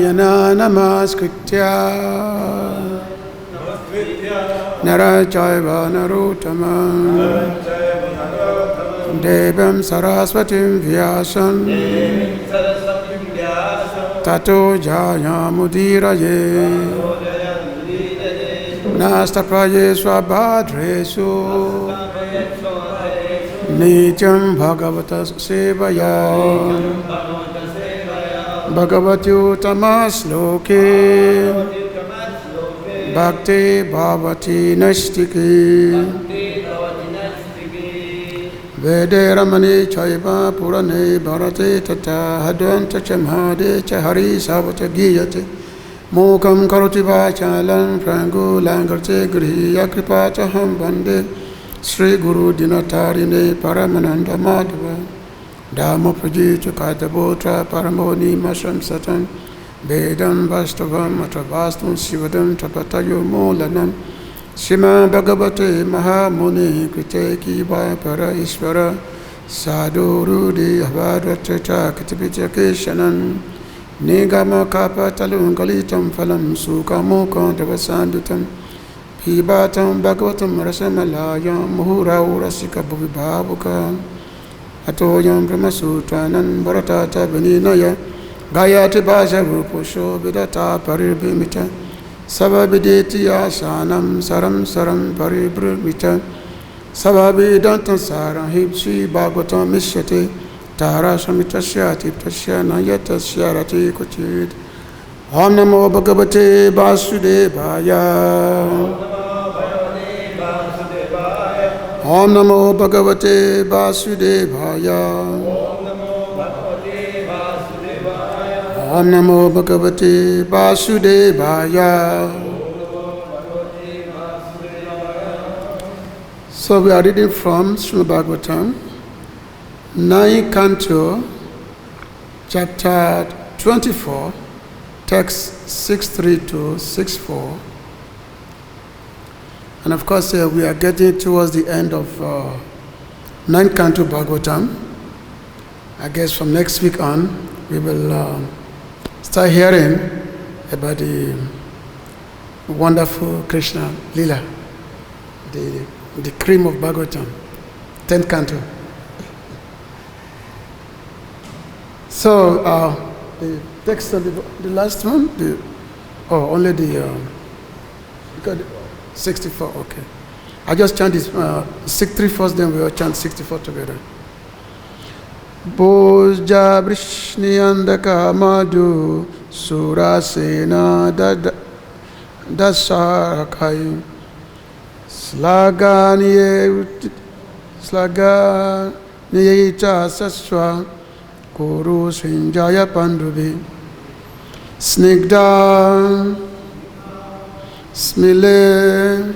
Narayana namaskritya Nara chaiva narottamam Devam saraswatim vyasam Tato jayamudiraye Nastapraye swabhadresu Nityam bhagavata sevaya Bhagavati uttamasloke Bhakti bhavati nastiki Vede ramani chaiva purane bharate tata hadvanta chamhade chahari savata giyate Mukam karoti vachalam prangu langarte griya kripachaham bande Sri Guru Dinatarine Paramananda Madhava Dhamma Prajita Katabotra Paramoni Masham Satan Vedam Vastavam Atavastam Sivadam Tapatayo Molanam Shima Bhagavate Mahamuni Kriteki Para Iswara Sadhu Rudi Avadratata Katipichakeshanan Nigama Kapa Talungalitam Phalam Sukamukha Davasandutam Pibatam Bhagavatam Rasamalayam Muhurau Rasika Bhuvibhavuka Atoyam Brahmasutranam Bharatata Vininaya Gayati Bhaja Rupusho Vidata Paribhimita Savabhideti Asanam Saram Saram Paribhimita Savabhidantam Saram Hipsi Bhagavatam Mishyate Tara Samitasya Tiptasya Nayatasya Rati Kuchit Om Namo Bhagavate Vasudevaya Om Namo Bhagavate Vasudevaya Om Namo Bhagavate Vasudevaya So we are reading from Srimad Bhagavatam 9th Canto, Chapter 24, Text 6.3 to 6.4. And of course, we are getting towards the end of 9th Canto Bhagavatam. I guess from next week on, we will start hearing about the wonderful Krishna Lila, the cream of Bhagavatam, 10th Canto. So, the text of the last one, only the, because 64, okay. I just chant this 63 first, then we will chant 64 together. Bojja Vrishni Andaka Madhu Surasena Dasarakai Slagani Saswa Kuru Srinjaya Pandruvi Snigdha Smile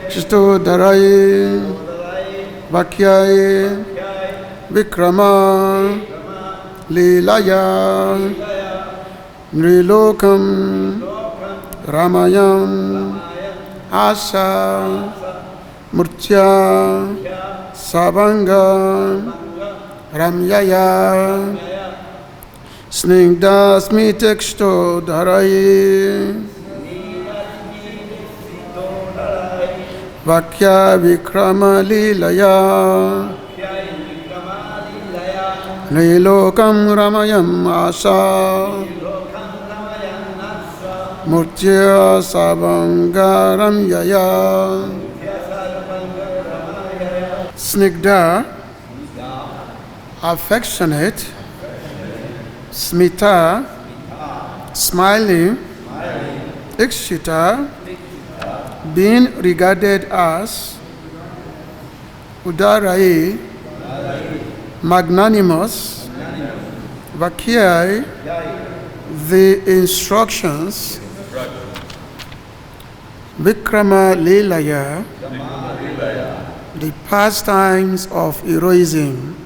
Chisto Darai Vakyai Vikrama Lilaya Nrilokam Ramayam Asa Murtya Sabanga Ramyaya Snigdha Smitekshto Dharai Vakya Vikrama Lilaya Nilokam Ramayam Asa Murtya Sabanga Ramyaya Snigdha affectionate, smita, smiling, ikshita, being regarded as, udarai, magnanimous, vakyai, the instructions, vikrama lilaya, the pastimes of heroism,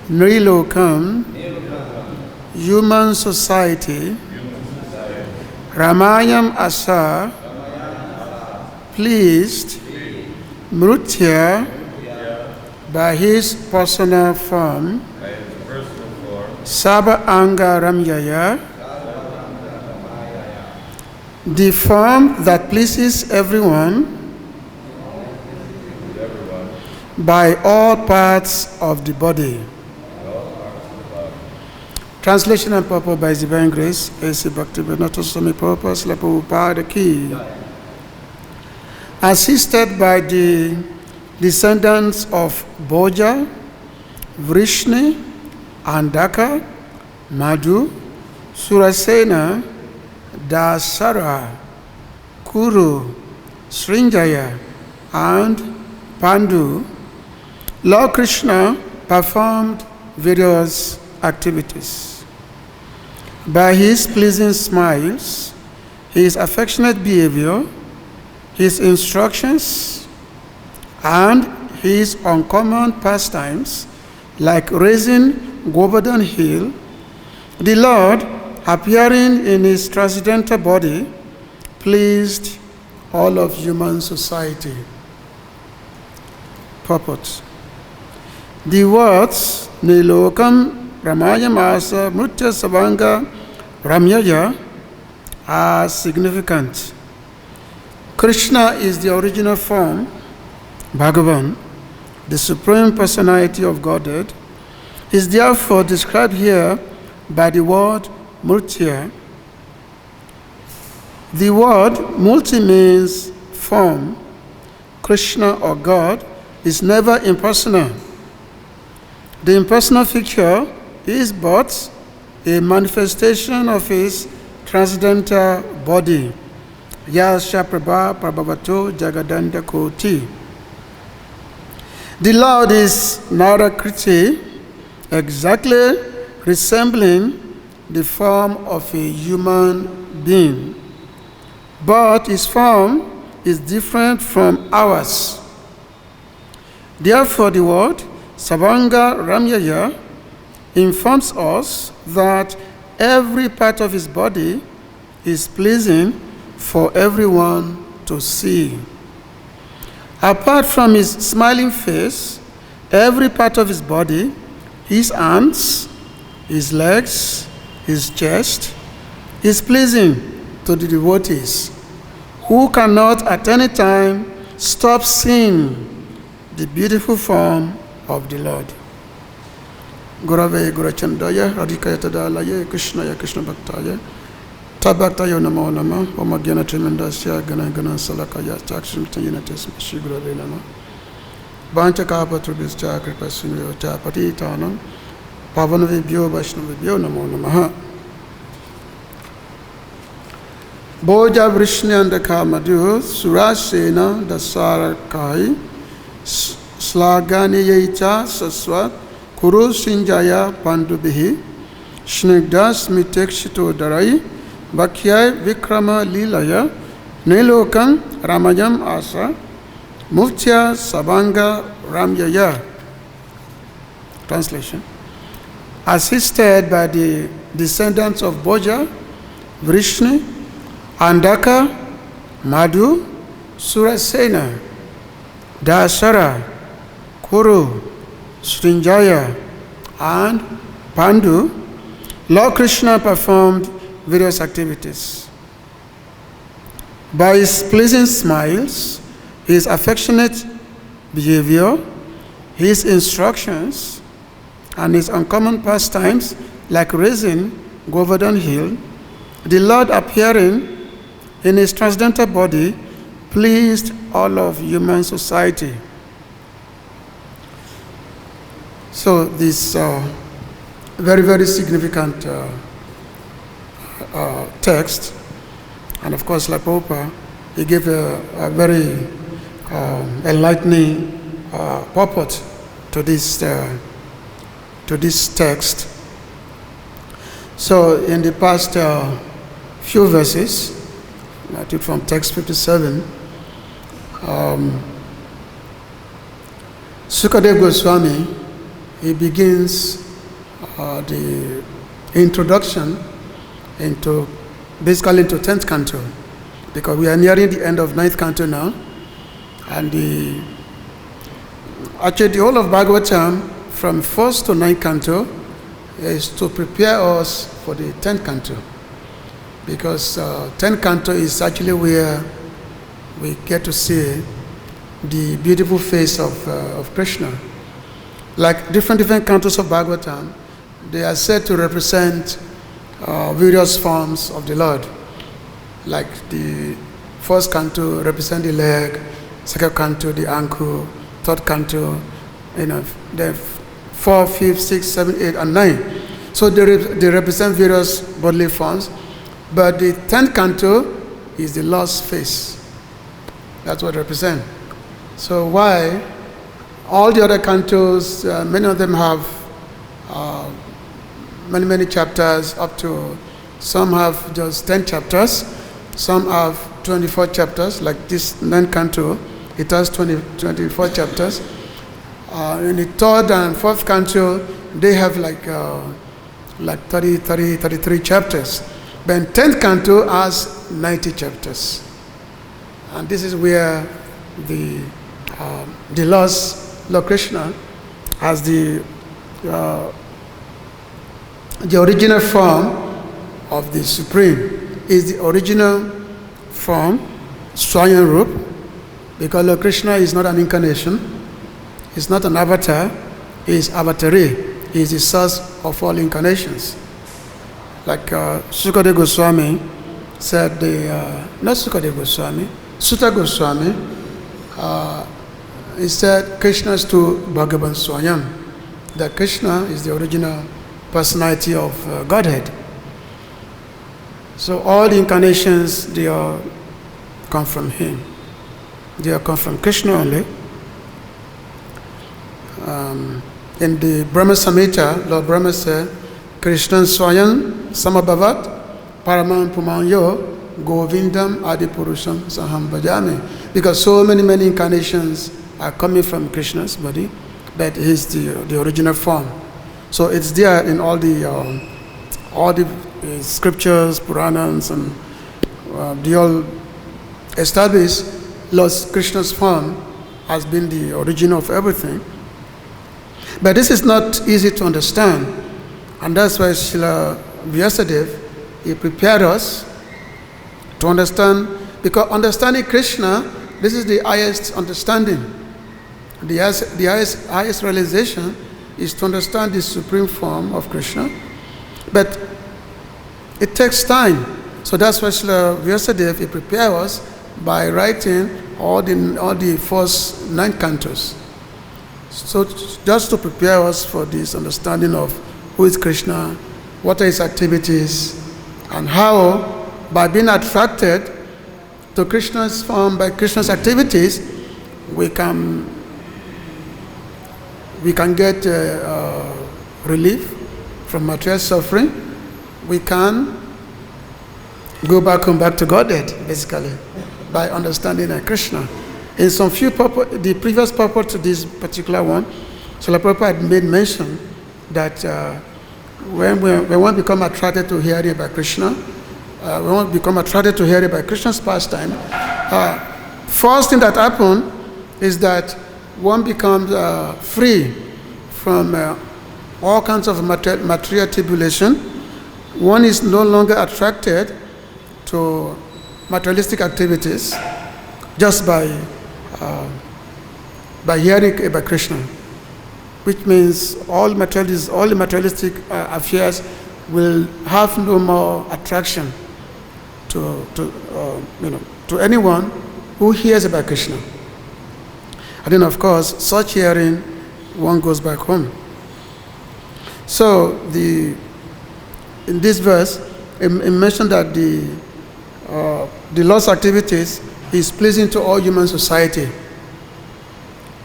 Nrilokam, human society, Ramayam Asa, pleased, Mrutya, by his personal form, Saba Anga Ramyaya, The form that pleases everyone by all parts of the body. Translation and purport by His Divine Grace, A.C. Bhakti-Vedanta Swami Prabhupada Prabhupada Ki. Assisted by the descendants of Bhoja, Vrishni, Andaka, Madhu, Surasena, Dasara, Kuru, Srinjaya, and Pandu, Lord Krishna performed various activities. By his pleasing smiles, his affectionate behavior, his instructions, and his uncommon pastimes, like raising Govardhan Hill, the Lord, appearing in his transcendental body, pleased all of human society. Purport. The words Nilokam Ramayamasa Mutya Savanga Ramyaya are significant. Krishna is the original form, Bhagavan, the Supreme Personality of Godhead, is therefore described here by the word Murtya. The word multi means form. Krishna or God is never impersonal. The impersonal figure is but a manifestation of his transcendental body. Yasha Prabha Prabhavato Jagadanda Koti. The Lord is Narakriti, exactly resembling the form of a human being. But his form is different from ours. Therefore, the word Savanga Ramyaya informs us that every part of his body is pleasing for everyone to see. Apart from his smiling face, every part of his body, his hands, his legs, his chest, is pleasing to the devotees, who cannot at any time stop seeing the beautiful form of the Lord. Gurave Gurachandaya Radhikaya Tadalaya Krishnaya Krishna Bhaktaya Tabhaktaya Namo Nama Omagyana Tremendasya Gana Gana Salakaya Chakshim Tayinatis Shigurave Nama Banchakapa Trubischa Kripasunyo Chapati Tanam Pavanavibhyo Vaishnavibhyo Namo Namaha. Bhoja Vrishni Andaka Madhu Surasena Dasara Kai Slagani Yaita Saswat Kuru Sinjaya Pandubihi Snigda Smitekshito Darai Bhakyai Vikrama Lilaya Nilokam Ramayam Asa Muftya Sabanga Ramyaya. Translation. Assisted by the descendants of Bhoja, Vrishni, Andaka, Madhu, Surasena, Dasara, Kuru, Srinjaya, and Pandu, Lord Krishna performed various activities. By his pleasing smiles, his affectionate behavior, his instructions, and his uncommon pastimes, like raising Govardhan Hill, the Lord appearing in his transcendental body pleased all of human society. So this very, very significant text, and of course, like Prabhupada, he gave a very enlightening purport to this text. So in the past few verses, I took from text 57, Sukadev Goswami, he begins the introduction into 10th canto, because we are nearing the end of 9th canto now, and actually the whole of Bhagavatam from 1st to 9th canto is to prepare us for the 10th canto, because 10th canto is actually where we get to see the beautiful face of Krishna. Like different cantos of Bhagavatam, they are said to represent various forms of the Lord. Like the first canto represent the leg, second canto the ankle, third canto, the 4, 5, 6, 7, 8, and 9. So they represent various bodily forms, but the 10th canto is the Lord's face. That's what it represents. So why all the other cantos, many of them have many chapters, up to some have just 10 chapters, some have 24 chapters, like this 9th canto, it has 24 chapters. In the 3rd and 4th canto, they have like 33 chapters. But 10th canto has 90 chapters. And this is where the Lord Krishna has the original form of the Supreme. Is the original form, Swayam Rup, because Lord Krishna is not an incarnation, he's not an avatar, he is avatari, he is the source of all incarnations. Like Sukadeva Goswami said, not Sukadeva Goswami, Sutta Goswami, he said Krishna is to Bhagavan Swayam, that Krishna is the original personality of Godhead. So all the incarnations, they all come from him. They all come from Krishna only. In the Brahma Samhita, Lord Brahma said, Krishna Swayam Samabhavat Paramam Pumanyo Govindam Adipurusham Saham Bhajami. Because so many incarnations are coming from Krishna's body, but he is the original form. So it's there in all the scriptures, Puranas, and they all establish Lord Krishna's form has been the origin of everything. But this is not easy to understand, and that's why Srila Vyasadeva, he prepared us to understand, because understanding Krishna, this is the highest understanding. The highest realization is to understand the supreme form of Krishna, but it takes time. So that's why Srila Vyasadeva, he prepared us by writing all the first 9 cantos. So just to prepare us for this understanding of who is Krishna, what are his activities, and how, by being attracted to Krishna's form, by Krishna's activities, we can get relief from material suffering. We can go back to Godhead, basically, by understanding Krishna. In some few the previous purport to this particular one, Srila Prabhupada had made mention that when we want to become attracted to hearing about Krishna, we want to become attracted to hearing about Krishna's pastime, first thing that happens is that one becomes free from all kinds of material tribulation. One is no longer attracted to materialistic activities just by hearing about Krishna, which means all the materialistic affairs will have no more attraction to anyone who hears about Krishna. And then, of course, such hearing, one goes back home. So, in this verse, it mentioned that the Lord's activities is pleasing to all human society.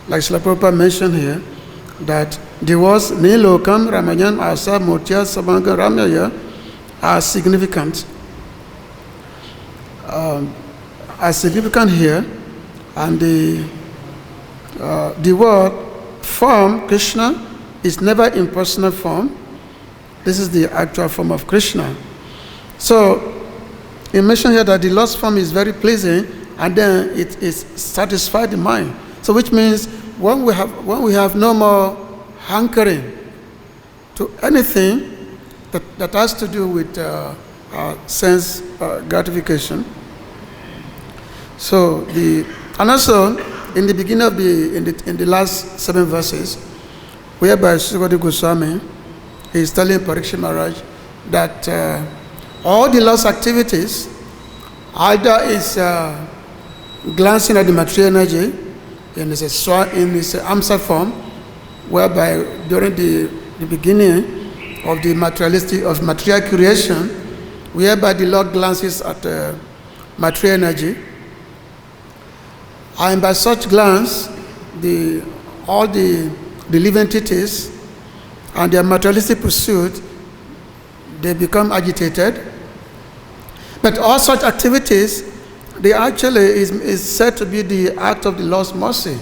Like Srila Prabhupada mentioned here, that the words Nilokam, Ramayan, Asa, Murtya, Sabanga, Ramaya are significant. Here, and the word form, Krishna, is never impersonal form. This is the actual form of Krishna. So, he mentioned here that the Lord's form is very pleasing, and then it is satisfied the mind. So, which means when we have no more hankering to anything that has to do with sense gratification. So and also in the beginning of in the last 7 verses, whereby Sukadeva Goswami is telling Parikshit Maharaj that all the lost activities, either is glancing at the material energy in its Amsa form, whereby during the beginning of the material creation, whereby the Lord glances at material energy, and by such glance, all the living entities and their materialistic pursuit, they become agitated. But all such activities, they actually is said to be the act of the Lord's mercy.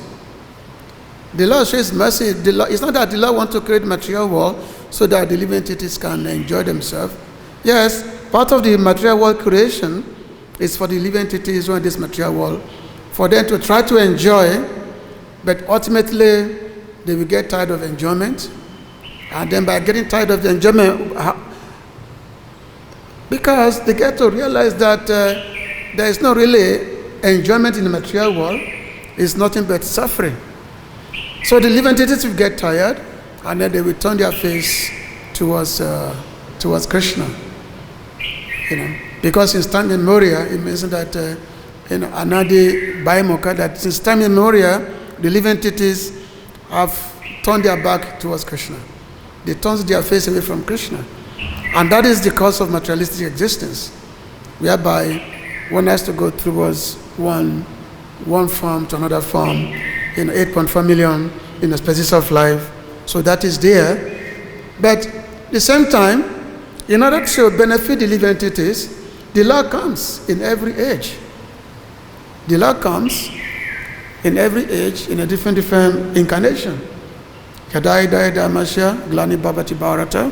The Lord shows mercy. It's not that the Lord wants to create material world so that the living entities can enjoy themselves. Yes, part of the material world creation is for the living entities in this material world, for them to try to enjoy, but ultimately they will get tired of enjoyment. And then by getting tired of the enjoyment, because they get to realize that there is no really enjoyment in the material world, it's nothing but suffering. So the living entities will get tired, and then they will turn their face towards Krishna. Because since time immemorial, it means that Anadi Bhaimoka, that since time immemorial, the living entities have turned their back towards Krishna. They turn their face away from Krishna. And that is the cause of materialistic existence, whereby one has to go towards one form to another form, 8.4 million in a species of life. So that is there. But at the same time, in order to benefit the living entities, the Lord comes in every age. The Lord comes in every age in a different incarnation. Kadai Dai Damasya, Glani Babati Bharata,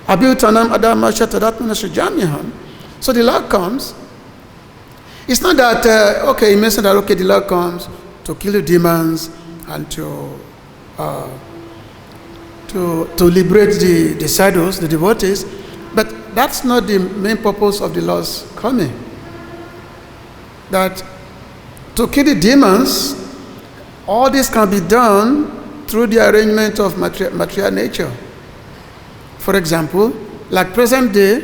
Abhyutanam Adamasya Tadatmana Sujamyahan. So the Lord comes. It's not that, he mentioned that, the Lord comes to kill the demons and to liberate the sadhus, the devotees, but that's not the main purpose of the Lord's coming. That to kill the demons, all this can be done through the arrangement of material nature. For example, like present day,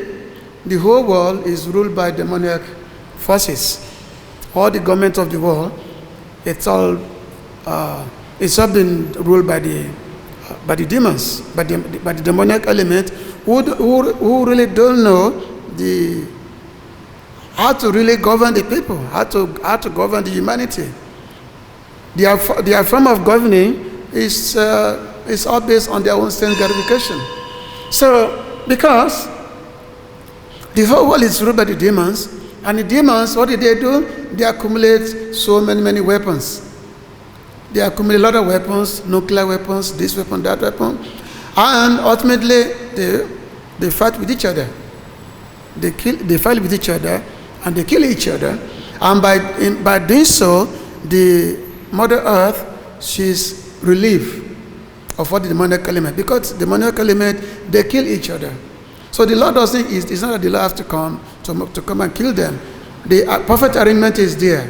the whole world is ruled by demoniac forces. All the government of the world, it's all been ruled by the demons, by the demoniac element, who really don't know how to really govern the people, how to govern the humanity. Their form of governing is all based on their own sense gratification. So, because the whole world is ruled by the demons, and the demons, what do? They accumulate so many weapons. They accumulate a lot of weapons, nuclear weapons, this weapon, that weapon, and ultimately they fight with each other. They fight with each other, and they kill each other. And by doing so, the Mother Earth, she's relieved of what the demonic element, because the demonic element, they kill each other. So the Lord doesn't. It's not that the Lord has to come and kill them. The perfect arrangement is there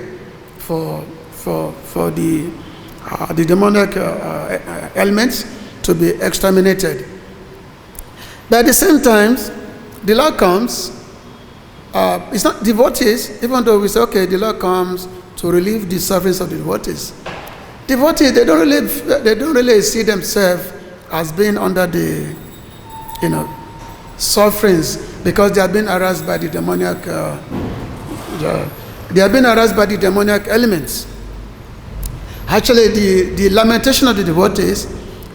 for the demonic elements to be exterminated. But at the same time, the Lord comes. It's not devotees, even though we say, the Lord comes to relieve the sufferings of the devotees. Devotees, they don't really see themselves as being under the, sufferings, because they have been harassed by the demoniac. They have been harassed by the demoniac elements. Actually, the lamentation of the devotees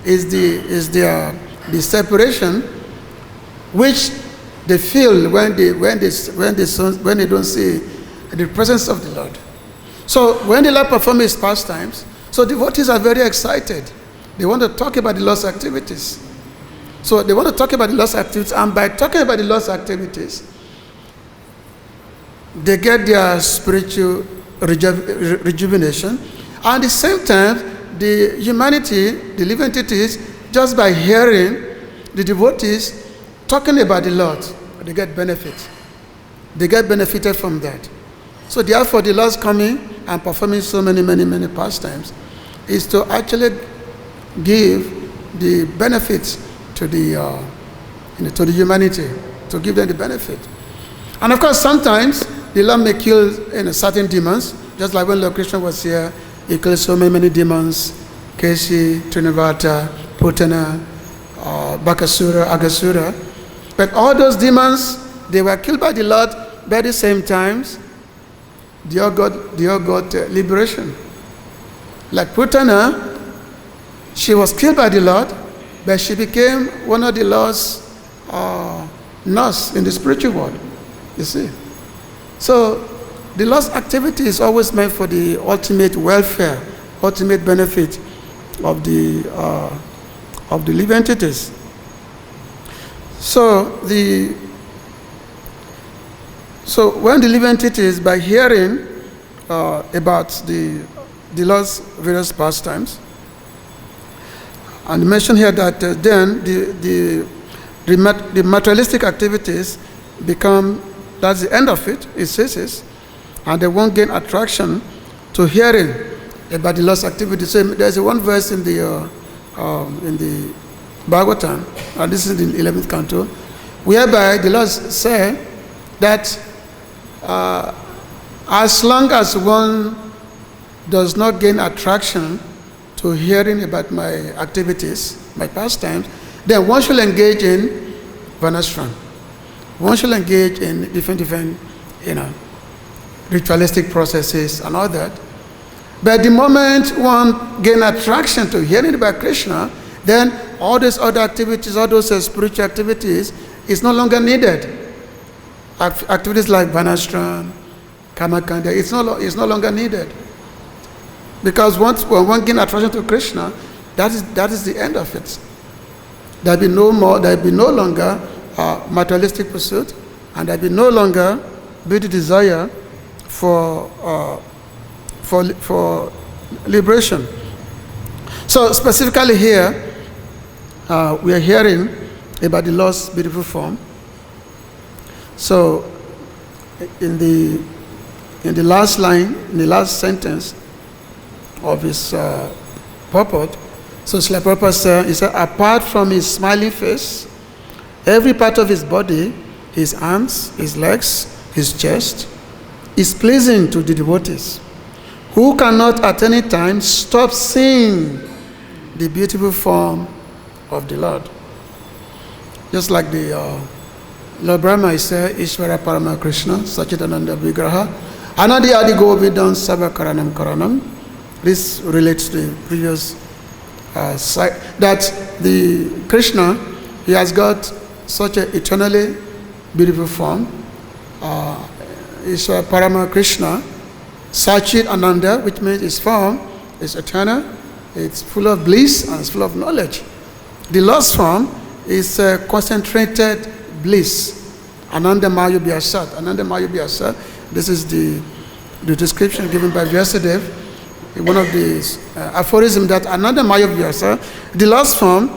is the separation which they feel when they don't see the presence of the Lord. So when the Lord performs his pastimes, so devotees are very excited. They want to talk about the Lord's activities. So they want to talk about the Lord's activities, and by talking about the Lord's activities, they get their spiritual rejuvenation. And at the same time, the humanity, the living entities, just by hearing the devotees talking about the Lord, they get benefit. they get benefited from that. So therefore, the Lord's coming and performing so many pastimes is to actually give the benefits to the to the humanity, to give them the benefit. And of course, sometimes the Lord may kill certain demons, just like when Lord Krishna was here, he killed so many demons, Keshi, Trinivata, Putana, Bakasura, Agasura. But all those demons, they were killed by the Lord, but at the same times, they all got liberation. Like Putana, she was killed by the Lord, but she became one of the Lord's nurse in the spiritual world, you see. So the Lord's activity is always meant for the ultimate welfare, ultimate benefit of the living entities. So when the living entities, by hearing about the Lord's various pastimes, and mention here that then the materialistic activities become, that's the end of it, it ceases, and they won't gain attraction to hearing about the Lord's activity. So there's one verse in the Bhagavatam, and this is the 11th canto, whereby the Lord said that as long as one does not gain attraction to hearing about my activities, my pastimes, then one should engage in Vanashram. One should engage in different ritualistic processes and all that. But the moment one gain attraction to hearing about Krishna, then all these other activities, all those spiritual activities is no longer needed. Activities like Vanashram, Kamakanda, it's no longer needed. Because when one gain attraction to Krishna, that is the end of it. There'll be no longer materialistic pursuit, and there'll be no longer the desire for liberation. So specifically here, we are hearing about the Lord's beautiful form. So in the last line, in the last sentence of his purport, so Srila Prabhupada said, he said, apart from his smiling face, every part of his body, his arms, his legs, his chest, is pleasing to the devotees, who cannot at any time stop seeing the beautiful form of the Lord. Just like the Lord Brahma, he said, Iswara Parama Krishna, Sachidananda Vigraha, Anadi Adi Govidam Sabha Karanam Karanam. This relates to the previous side, that the Krishna, he has got such an eternally beautiful form. Iswara Parama Krishna, Sachit Ananda, which means his form is eternal, it's full of bliss and it's full of knowledge. The Lord's form is concentrated bliss. Ananda Maya Vyasat. Ananda Maya Vyasat. This is the description given by Vyasadeva, one of the aphorisms, that Ananda Maya Vyasat, the Lord's form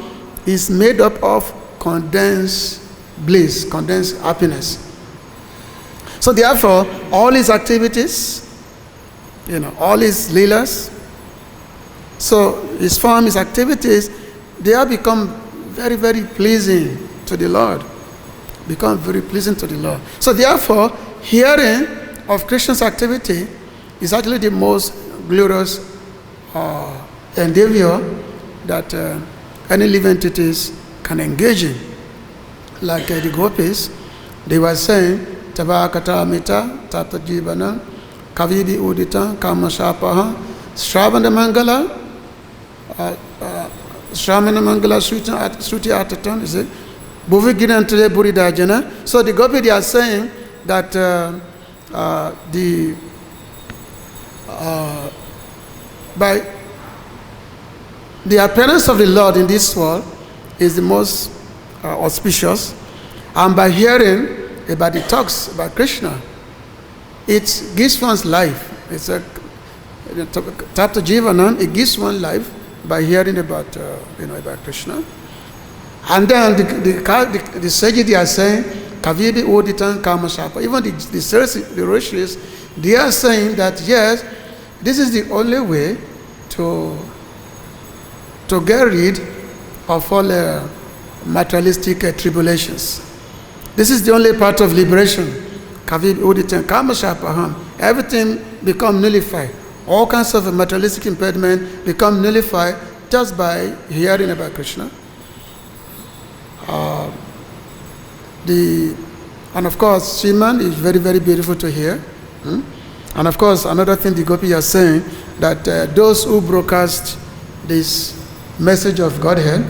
is made up of condensed bliss, condensed happiness. So therefore, all his activities, all his leelas, so his form, his activities, they have become very, very pleasing to the Lord. Become very pleasing to the Lord. So therefore, hearing of Krishna's activity is actually the most glorious endeavor that any living entities can engage in. Like the gopis, they were saying, Tavakata Mita, Tata Jivana, Kavidi Udita, Kamashapaha, Shravana Mangala, Shramana Mangala Shruti Atatan, is it? Bhuviginantale Buridajana. So the Gopi, they are saying that by the appearance of the Lord in this world is the most auspicious, and by hearing about the talks about Krishna, it gives one's life. It's a Tapta Jivanam, it gives one life by hearing about about Krishna. And then the sages, they are saying Kavibi Oditan Kamashapa. Even the rishis, they are saying that yes, this is the only way to get rid of all materialistic tribulations. This is the only part of liberation. Kavibi Oditan Kamashapa. Everything become nullified. All kinds of materialistic impediment become nullified just by hearing about Krishna. And of course, Sriman is very, very beautiful to hear. And of course, another thing the Gopis are saying, that those who broadcast this message of Godhead,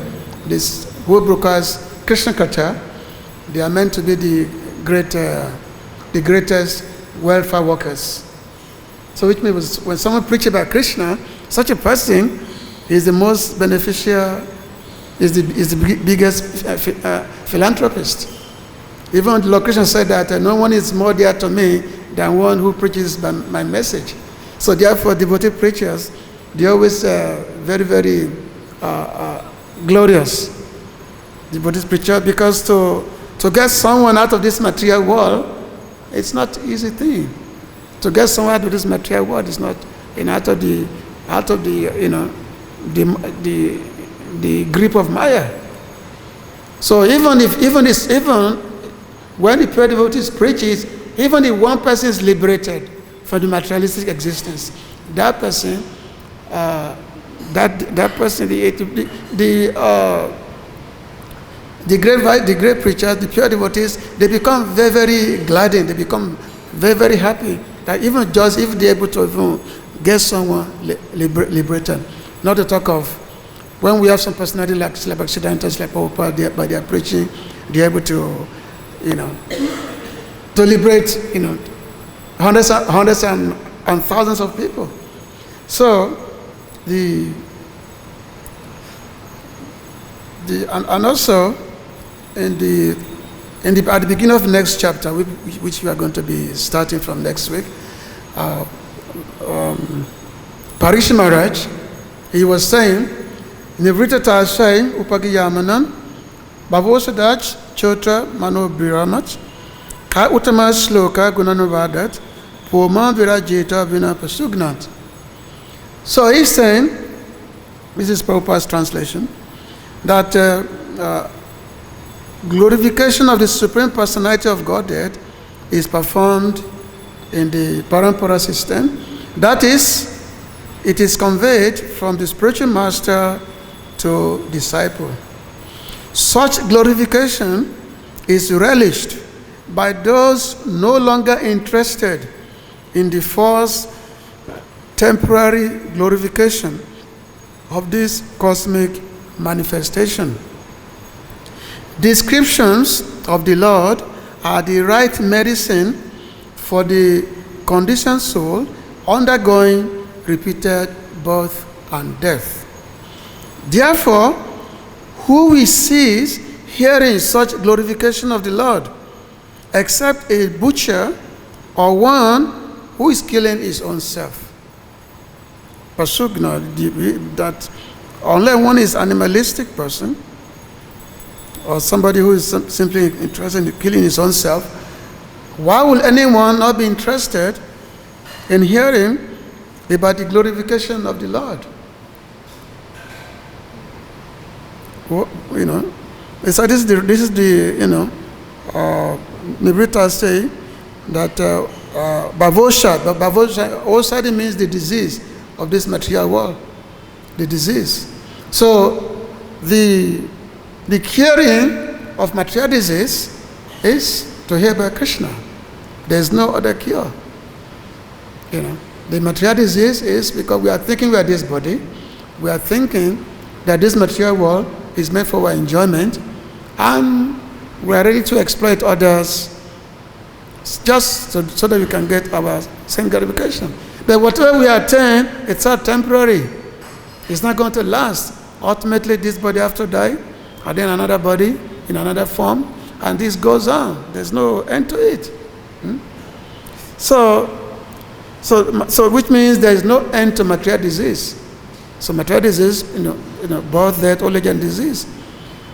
who broadcast Krishna Katha, they are meant to be the greatest welfare workers. So which means when someone preaches about Krishna, such a person is the most beneficial, is the biggest philanthropist. Even Lord Krishna said that no one is more dear to me than one who preaches my message. So therefore, devotee preachers, they are always very, very glorious. Devotee preacher, because to get someone out of this material world, it's not an easy thing. To get someone out of this material world is not out of the the grip of Maya. So even when the pure devotees preaches, even if one person is liberated from the materialistic existence, that person, the great preachers, the pure devotees, they become very, very gladdened. They become very, very happy that even just if they're able to even get someone liberated, not to talk of when we have some personality like Bhakti-yoga, like Prabhupada, by their preaching, they're able to, to liberate, hundreds and thousands of people. So and also at the beginning of the next chapter, which we are going to be starting from next week, Parikshit Maharaj, he was saying, Nivritata saying, Upagiyamanan, Bhavosadach, Chotra, Mano Biramat, Ka Uttama Sloka Gunanuvadat, Poma Virajeta Vina Pasugnat. So he's saying, this is Prabhupada's translation, that glorification of the Supreme Personality of Godhead is performed in the Parampara system. That is, it is conveyed from the spiritual master to disciple. Such glorification is relished by those no longer interested in the false temporary glorification of this cosmic manifestation. Descriptions of the Lord are the right medicine for the conditioned soul undergoing repeated birth and death. Therefore, who will cease hearing such glorification of the Lord, except a butcher or one who is killing his own self? Pasugna, that unless one is animalistic person, or somebody who is simply interested in killing his own self, why will anyone not be interested in hearing about the glorification of the Lord? Well, so this is the Nibrita say that Bhavosha means the disease of this material world, the disease. So the curing of material disease is to hear about Krishna. There's no other cure. The material disease is because we are thinking we are this body. We are thinking that this material world is meant for our enjoyment, and we are ready to exploit others just so that we can get our same gratification. But whatever we attain, it's all temporary. It's not going to last. Ultimately, this body has to die, and then another body in another form, and this goes on. There's no end to it. So which means there is no end to material disease. So material disease, birth, death, old age, and disease.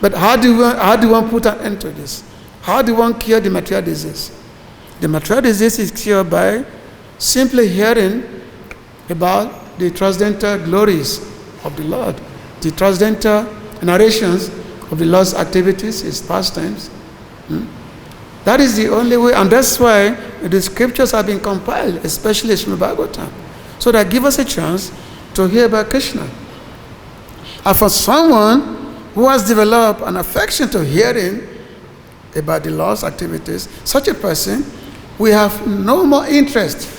But how do one put an end to this? How do one cure the material disease? The material disease is cured by simply hearing about the transcendental glories of the Lord, the transcendental narrations of the Lord's activities, his pastimes. That is the only way, and that's why the scriptures have been compiled, especially from Bhagavatam, so that give us a chance to hear about Krishna. And for someone who has developed an affection to hearing about the Lord's activities, such a person will have no more interest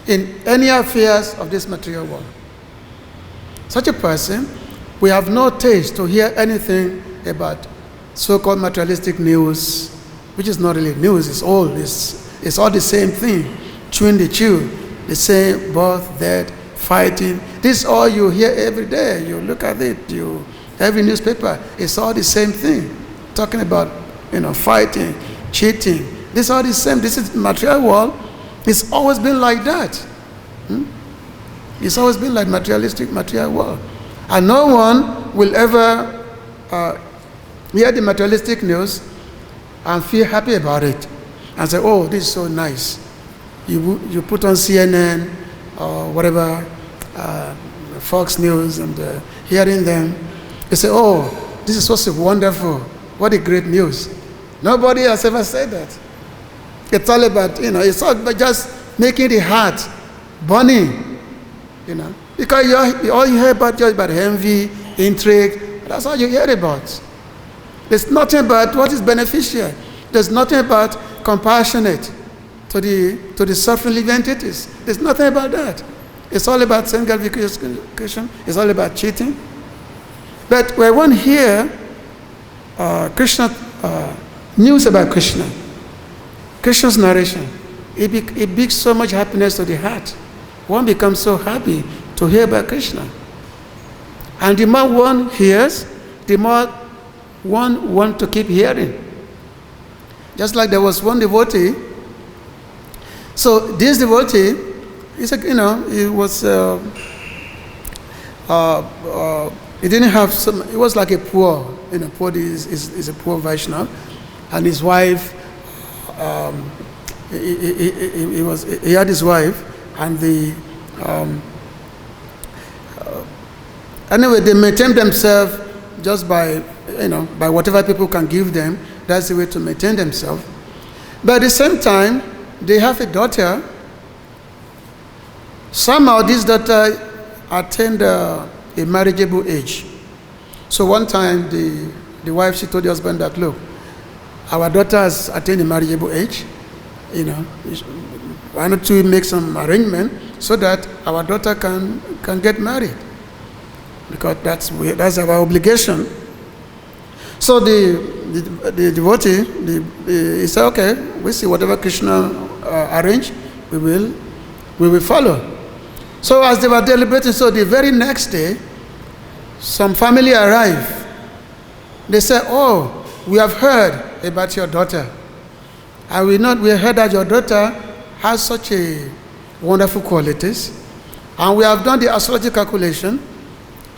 in any affairs of this material world. Such a person will have no taste to hear anything about so-called materialistic news, which is not really news, it's all the same thing. Chewing the chew, the same birth, death, fighting. This is all you hear every day. You look at it, every newspaper, it's all the same thing. Talking about, fighting, cheating. This is all the same. This is material world. It's always been like that. It's always been like material world. And no one will ever hear the materialistic news and feel happy about it and say, oh, this is so nice. You put on CNN or whatever, Fox News, and hearing them, you say, oh, this is so wonderful. What a great news. Nobody has ever said that. It's all about, it's all about just making the heart burning, because all you hear about just about envy, intrigue. That's all you hear about. There's nothing about what is beneficial. There's nothing about compassionate to the suffering living entities. There's nothing about that. It's all about self-gratification. It's all about cheating. But when one hear Krishna news about Krishna, Krishna's narration, it brings so much happiness to the heart. One becomes so happy to hear about Krishna. And the more one hears, the more one wants to keep hearing. Just like there was one devotee. So this devotee, it was, he didn't have some, it was like a poor, poor is a poor Vaishnava, and his wife, he had his wife, and anyway, they maintain themselves just by whatever people can give them. That's the way to maintain themselves. But at the same time, they have a daughter. Somehow this daughter attained a marriageable age. So one time the wife, she told the husband that, look, our daughter has attained a marriageable age. Why not we make some arrangement so that our daughter can get married? Because that's our obligation. So the devotee, he said, okay, we see whatever Krishna arranged, we will follow. So as they were deliberating, so the very next day, some family arrived. They said, oh, we have heard about your daughter. And we heard that your daughter has such a wonderful qualities. And we have done the astrology calculation.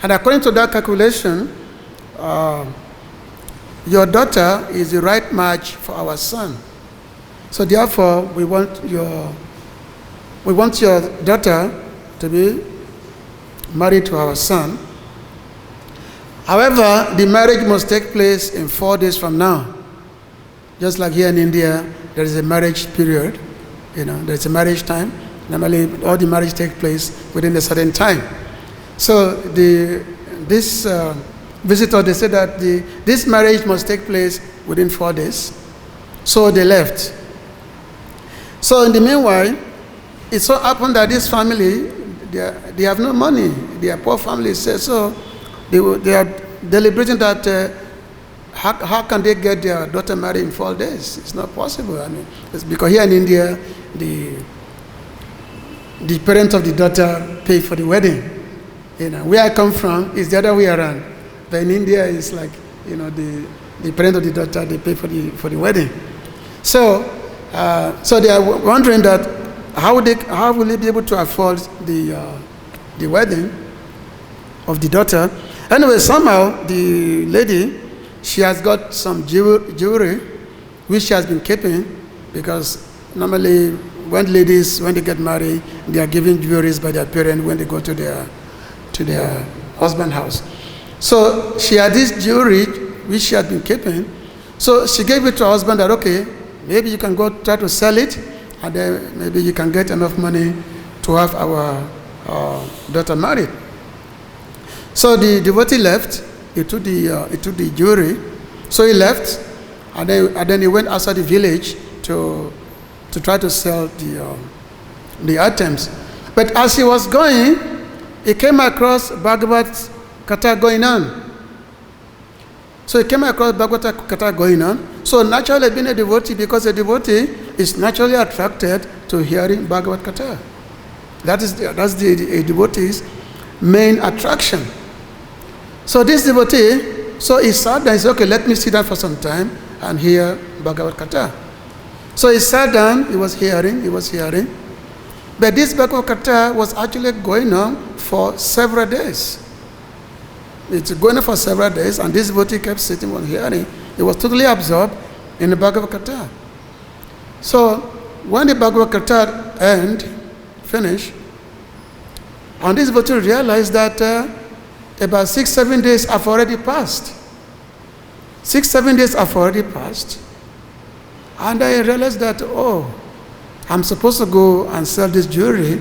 And according to that calculation, your daughter is the right match for our son. So therefore, we want your daughter to be married to our son. However, the marriage must take place in 4 days from now. Just like here in India, there is a marriage period. There's a marriage time. Normally, all the marriage take place within a certain time. So this visitor, they said that this marriage must take place within 4 days. So they left. So in the meanwhile, it so happened that this family, they have no money. They are poor family. So they are deliberating that how can they get their daughter married in 4 days? It's not possible. It's because here in India, the parents of the daughter pay for the wedding. Where I come from is the other way around. But in India, it's like, the parents of the daughter, they pay for the wedding. So they are wondering that how will they be able to afford the wedding of the daughter? Anyway, somehow the lady, she has got some jewelry, which she has been keeping, because normally when ladies, when they get married, they are given jewelries by their parents when they go to their husband's house. So she had this jewelry which she had been keeping. So she gave it to her husband that, okay, maybe you can go try to sell it, and then maybe you can get enough money to have our daughter married. So the devotee left. He took the jewelry. So he left, and then he went outside the village to try to sell the items. But as he was going, he came across Bhagavad-Gita going on. So he came across Bhagavad-Gita going on. So naturally, being a devotee, because a devotee is naturally attracted to hearing Bhagavad-Gita. That's the devotee's main attraction. So this devotee, so he sat down. He said, okay, let me sit down for some time and hear Bhagavad-Gita. So he sat down. He was hearing. But this Bhagavad-Gita was actually going on for several days. It's going on for several days, and this devotee kept sitting and hearing. He was totally absorbed in the Bhagavad-Gita. So when the Bhagavad-Gita finished, and this devotee realized that about 6-7 days have already passed. 6-7 days have already passed. And I realized that, oh, I'm supposed to go and sell this jewelry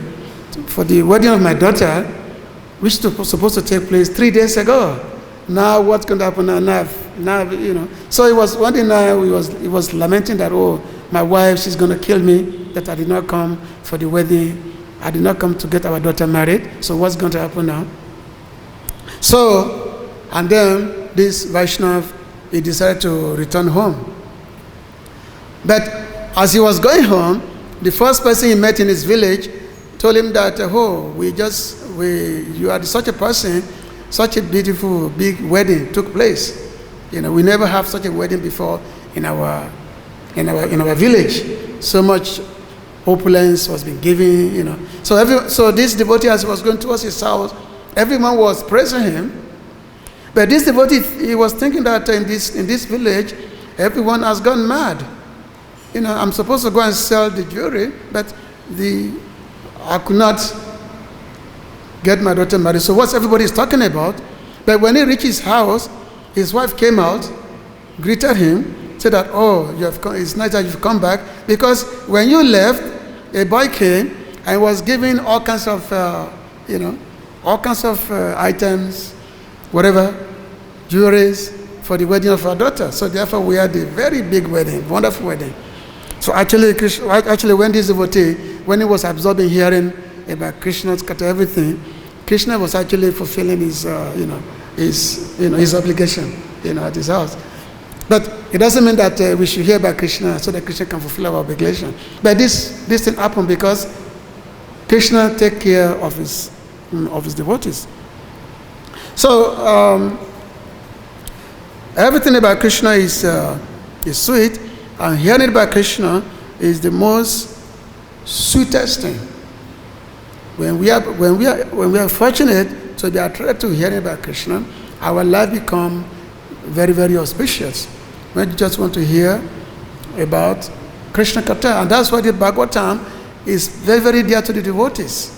for the wedding of my daughter, which was supposed to take place 3 days ago. Now what's going to happen now, you know. So it was one day now, he was lamenting that, oh, my wife, she's going to kill me, that I did not come for the wedding. I did not come to get our daughter married. So what's going to happen now? So, and then this Vaishnav, he decided to return home. But as he was going home, the first person he met in his village told him that, you are such a person, such a beautiful big wedding took place. You know, we never have such a wedding before in our village. So much opulence was being given, you know. So this devotee, as he was going towards his house, everyone was praising him. But this devotee, he was thinking that in this village, everyone has gone mad. You know, I'm supposed to go and sell the jewelry, but I could not get my daughter married. So what's everybody is talking about? But when he reached his house, his wife came out, greeted him, said that, oh, it's nice that you've come back, because when you left, a boy came and was giving all kinds of, items, whatever, jewelries for the wedding of our daughter. So therefore, we had a very big wedding, wonderful wedding. So actually, when this devotee, when he was absorbing hearing about Krishna's kata, everything, Krishna was actually fulfilling his obligation, at his house. But it doesn't mean that we should hear about Krishna so that Krishna can fulfill our obligation. But this thing happened because Krishna take care of his devotees. So everything about Krishna is sweet, and hearing about Krishna is the most sweetest thing. When we are fortunate to be attracted to hearing about Krishna, our life become very, very auspicious. We just want to hear about Krishna Katha, and that's why the Bhagavatam is very, very dear to the devotees.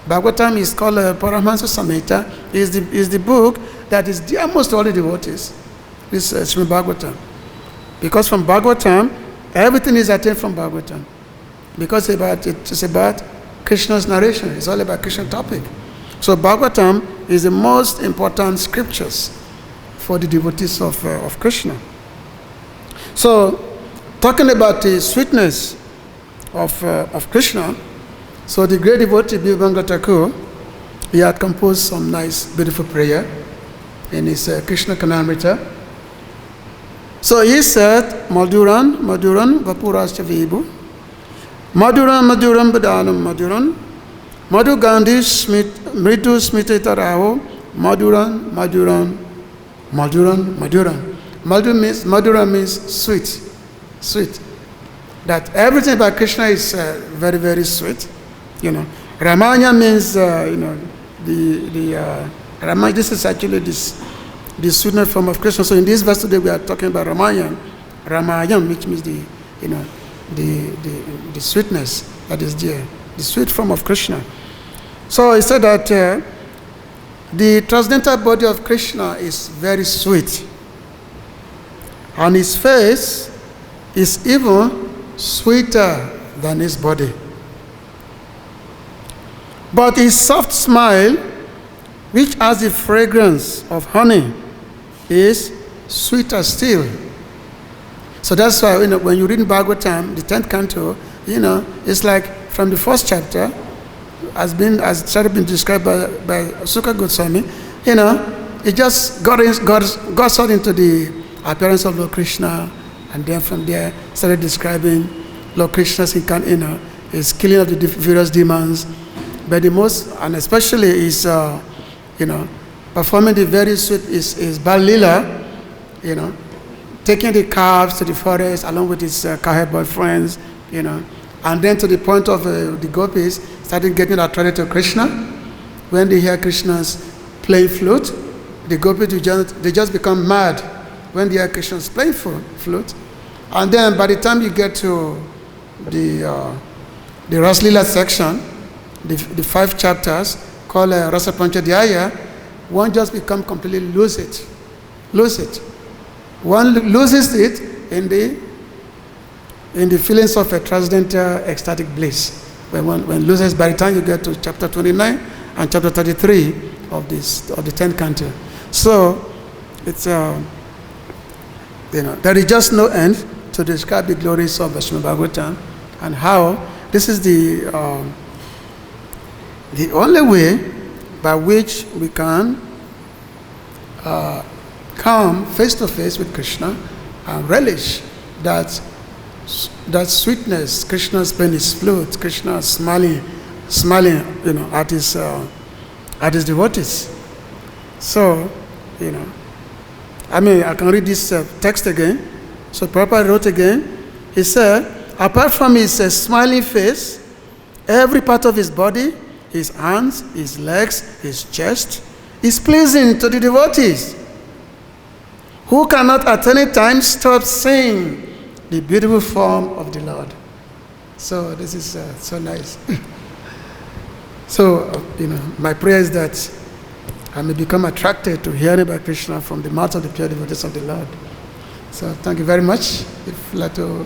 Bhagavatam is called Paramahansa Samhita. Is the book that is dear most to all the devotees. This Srimad Bhagavatam. Because from Bhagavatam, everything is attained from Bhagavatam. Because it's about Krishna's narration. It's all about Krishna topic. So Bhagavatam is the most important scriptures for the devotees of Krishna. So, talking about the sweetness of Krishna, so the great devotee Bhagavad Thakur, he had composed some nice, beautiful prayer in his Krishna Kanamrita. So he said, Madhuran, Madhuran, Vapurascha Vibu, Madhuran, Madhuran, Badanam, Madhuran, Madhu Gandhi, Mritu Smititaraho, Madhuran, Madhuran, Madhuran, Madhuran. Madhura means sweet, sweet. That everything about Krishna is very, very sweet. Ramanya means Ramanya. This is actually the sweetness form of Krishna. So in this verse today we are talking about Ramanya, Ramayam, which means the sweetness that is there, the sweet form of Krishna. So he said that the transcendental body of Krishna is very sweet, and his face is even sweeter than his body. But his soft smile, which has the fragrance of honey, is sweeter still. So that's why when you read in Bhagavatam, the 10th canto, it's like from the first chapter, as started being described by Sukha Goswami, it just got sort into the appearance of Lord Krishna, and then from there started describing Lord Krishna's his killing of the various demons. But the most, and especially is, performing the very sweet is Balila, taking the calves to the forest along with his cowherd boyfriends, and then to the point of the gopis started getting attracted to Krishna. When they hear Krishna's playing flute, the gopis they just become mad when they hear Krishna's playing flute. And then by the time you get to the Raslila section, the 5 chapters called Rasa Panchadhyaya, one just become completely lose it. One loses it in the feelings of a transcendental ecstatic bliss. When loses, by the time you get to chapter 29 and chapter 33 of the 10th canto. So it's there is just no end to describe the glories of Srimad Bhagavatam, and how this is the only way by which we can come face to face with Krishna and relish that sweetness. Krishna's playing his flute, Krishna smiling, at his devotees. So, I can read this text again. So Prabhupada wrote again. He said, apart from his smiling face, every part of his body, his hands, his legs, his chest, is pleasing to the devotees, who cannot at any time stop seeing the beautiful form of the Lord. So this is so nice. So, my prayer is that I may become attracted to hearing about Krishna from the mouth of the pure devotees of the Lord. So thank you very much. If you'd like to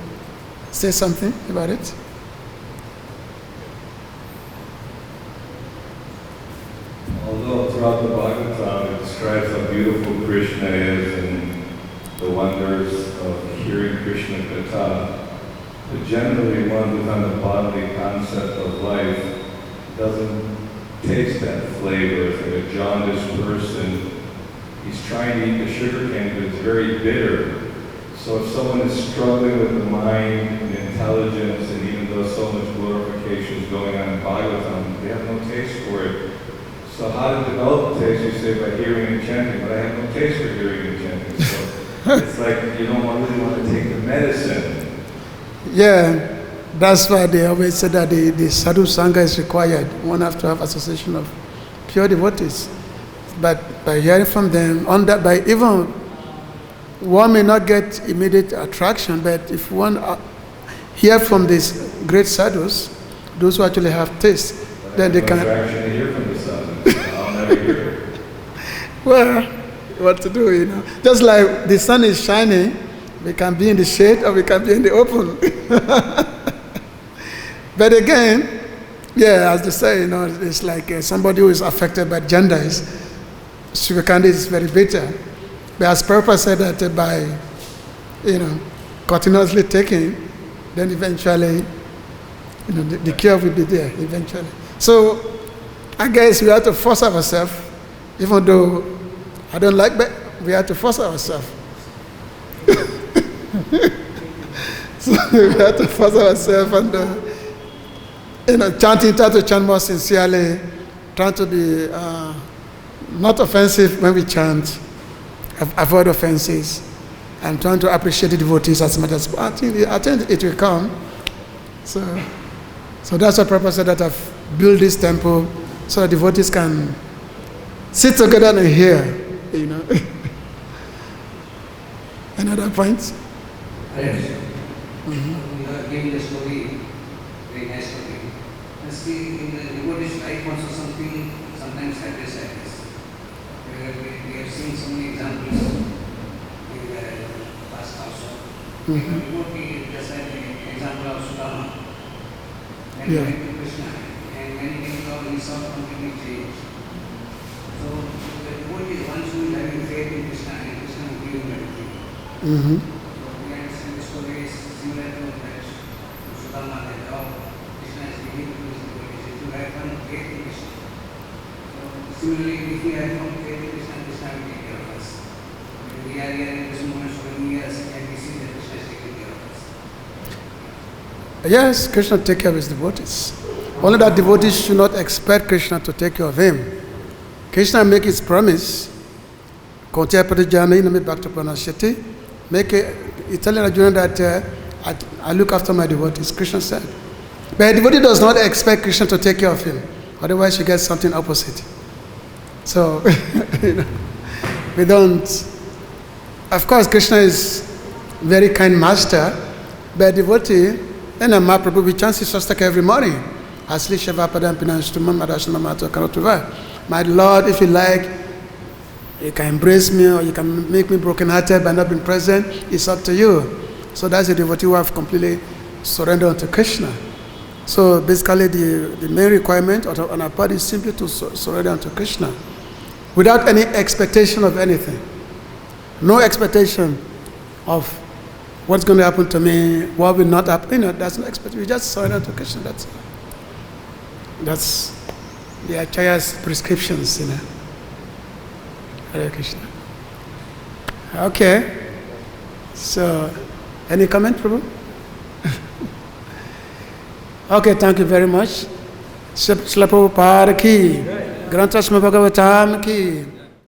say something about it. Although throughout the Bhagavatam it describes how beautiful Krishna is and the wonders of hearing Krishna Katha, but generally one who's on the bodily concept of life doesn't taste that flavor. It's like a jaundiced person. He's trying to eat the sugar cane, but it's very bitter. So if someone is struggling with the mind and intelligence, and even though so much glorification is going on in Bhagavatam, they have no taste for it. So how to develop taste? You say by hearing and chanting, but I have no taste for hearing and chanting. So it's like you don't really want to take the medicine. Yeah, that's why they always say that the sadhu sangha is required. One has to have association of pure devotees. But by hearing from them, by even one may not get immediate attraction, but if one hear from these great sadhus, those who actually have taste, then they can. Attraction to hear from the sadhus. I'll never hear. Well, what to do, Just like the sun is shining, we can be in the shade or we can be in the open. But again, as they say, it's like somebody who is affected by genders. Sugar candy is very bitter. But as Prabhupada said that by, continuously taking, then eventually, the cure will be there eventually. So, I guess we have to force ourselves, even though I don't like that, we have to force ourselves. So we have to force ourselves and, chanting, try to chant more sincerely, trying to be not offensive when we chant, avoid offenses, and trying to appreciate the devotees as much as possible. I think it will come. So that's what Prabhupada said, that I've built this temple so that devotees can sit together and hear, Another point? You are giving the story, very nice story. And see, in the devotee's life also sometimes happens like this. We have seen so many examples in the past also. The devotee, just like the example of Sudama, when he went to Krishna, and when he came down, he saw completely changed. So the devotee is one who is having faith in Krishna, and Krishna will give him everything. We understand the story is similar to that Sudama, that how Krishna is giving to his devotees. If you have one faith in Krishna. So similarly, if we have one faith in Krishna, Krishna will take care of us. We are here in this moment for many years, and we see that Krishna is taking care of us. Yes, Krishna take care of his devotees. Only that devotees should not expect Krishna to take care of him. Krishna make his promise. Make it, he's telling Arjuna that I look after my devotees, Krishna said. But a devotee does not expect Krishna to take care of him. Otherwise you get something opposite. So, we don't. Of course, Krishna is very kind master, but a devotee, then a Mahaprabhu, we chant his Shastaka every morning. My Lord, if you like, you can embrace me or you can make me broken-hearted by not being present. It's up to you. So that's a devotee who have completely surrendered to Krishna. So basically the main requirement on our part is simply to surrender to Krishna without any expectation of anything. No expectation of what's going to happen to me, what will not happen. That's no expectation. We just surrender to Krishna. That's the Acharya's prescriptions, Hare Krishna. Okay. So, any comment, Prabhu? Okay, thank you very much. Srila Prabhupada ki, Granthasma Bhagavatam ki.